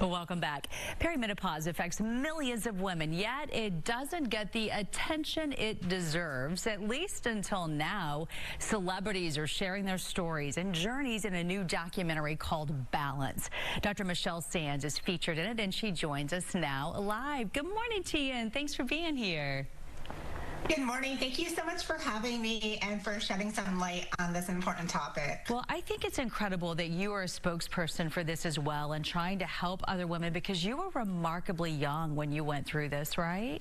Well, welcome back. Perimenopause affects millions of women, yet it doesn't get the attention it deserves, at least until now. Celebrities are sharing their stories and journeys in a new documentary called Balance. Dr. Michelle Sands is featured in it, and she joins us now live. Good morning to you, and thanks for being here. Good morning. Thank you so much for having me and for shedding some light on this important topic. Well, I think it's incredible that you are a spokesperson for this as well and trying to help other women, because you were remarkably young when you went through this, right?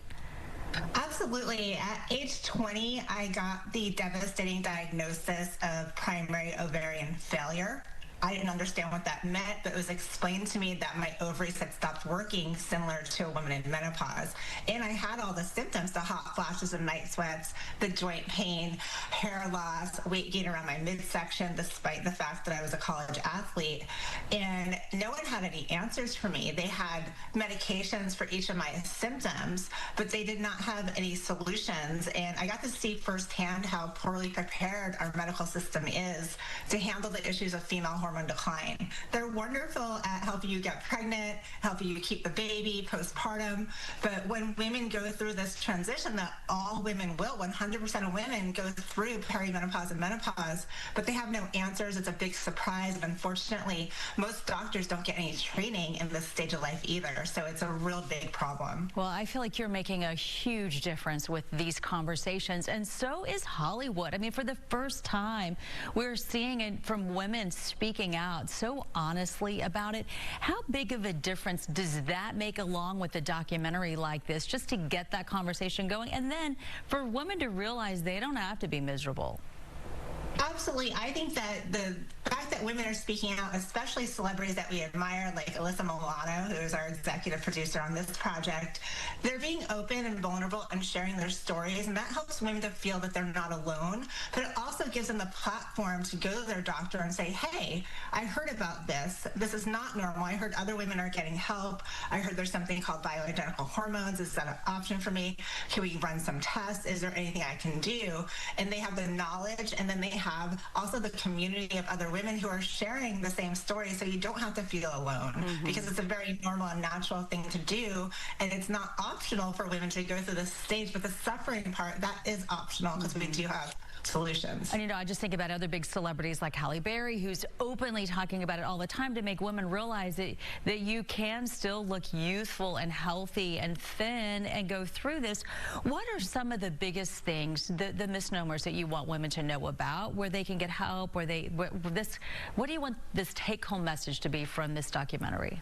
Absolutely. At age 20, I got the devastating diagnosis of primary ovarian failure. I didn't understand what that meant, but it was explained to me that my ovaries had stopped working, similar to a woman in menopause. And I had all the symptoms, the hot flashes and night sweats, the joint pain, hair loss, weight gain around my midsection, despite the fact that I was a college athlete. And no one had any answers for me. They had medications for each of my symptoms, but they did not have any solutions. And I got to see firsthand how poorly prepared our medical system is to handle the issues of female hormone decline. They're wonderful at helping you get pregnant, helping you keep the baby postpartum, but when women go through this transition that all women will, 100% of women go through perimenopause and menopause, but they have no answers. It's a big surprise, and unfortunately, most doctors don't get any training in this stage of life either, so it's a real big problem. Well, I feel like you're making a huge difference with these conversations, and so is Hollywood. I mean, for the first time, we're seeing it from women speaking out so honestly about it. How big of a difference does that make, along with a documentary like this, just to get that conversation going, and then for women to realize they don't have to be miserable? Absolutely. I think that the fact that women are speaking out, especially celebrities that we admire, like Alyssa Milano, who is our executive producer on this project, they're being open and vulnerable and sharing their stories, and that helps women to feel that they're not alone. But it also gives them the platform to go to their doctor and say, hey, I heard about this. This is not normal. I heard other women are getting help. I heard there's something called bioidentical hormones. Is that an option for me? Can we run some tests? Is there anything I can do? And they have the knowledge, and then they have also the community of other women who are sharing the same story, so you don't have to feel alone, because it's a very normal and natural thing to do, and it's not optional for women to go through this stage, but the suffering part, that is optional, because we do have solutions. And I just think about other big celebrities like Halle Berry, who's openly talking about it all the time to make women realize that you can still look youthful and healthy and thin and go through this. What are some of the biggest things, the misnomers that you want women to know about, where they can get help, what do you want this take-home message to be from this documentary?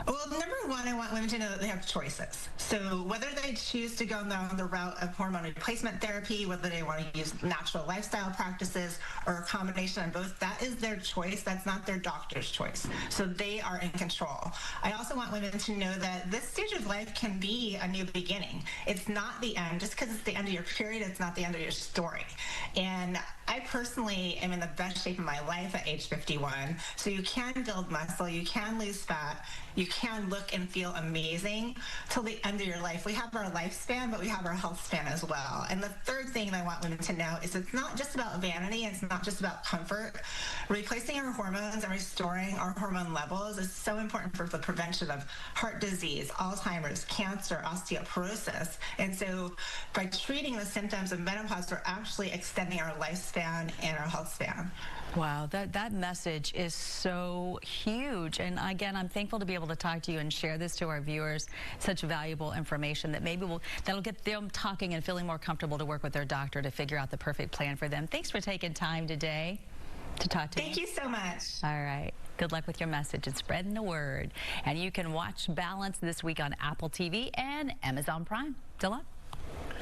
Well, number one, I want women to know that they have choices. So whether they choose to go down the route of hormone replacement therapy, whether they want to use natural lifestyle practices or a combination of both, that is their choice. That's not their doctor's choice. So they are in control. I also want women to know that this stage of life can be a new beginning. It's not the end. Just because it's the end of your period, it's not the end of your story. And I personally am in the best shape of my life at age 51. So you can build muscle, you can lose fat, you can look and feel amazing till the end of your life. We have our lifespan, but we have our health span as well. And the third thing that I want women to know is it's not just about vanity, it's not just about comfort. Replacing our hormones and restoring our hormone levels is so important for the prevention of heart disease, Alzheimer's, cancer, osteoporosis. And so by treating the symptoms of menopause, we're actually extending our lifespan and our health span. Wow, that message is so huge. And again, I'm thankful to be able to talk to you and share this to our viewers, such valuable information that maybe that'll get them talking and feeling more comfortable to work with their doctor to figure out the perfect plan for them. Thanks for taking time today to talk to me. Thank you so much. All right. Good luck with your message and spreading the word. And you can watch Balance this week on Apple TV and Amazon Prime. Good luck.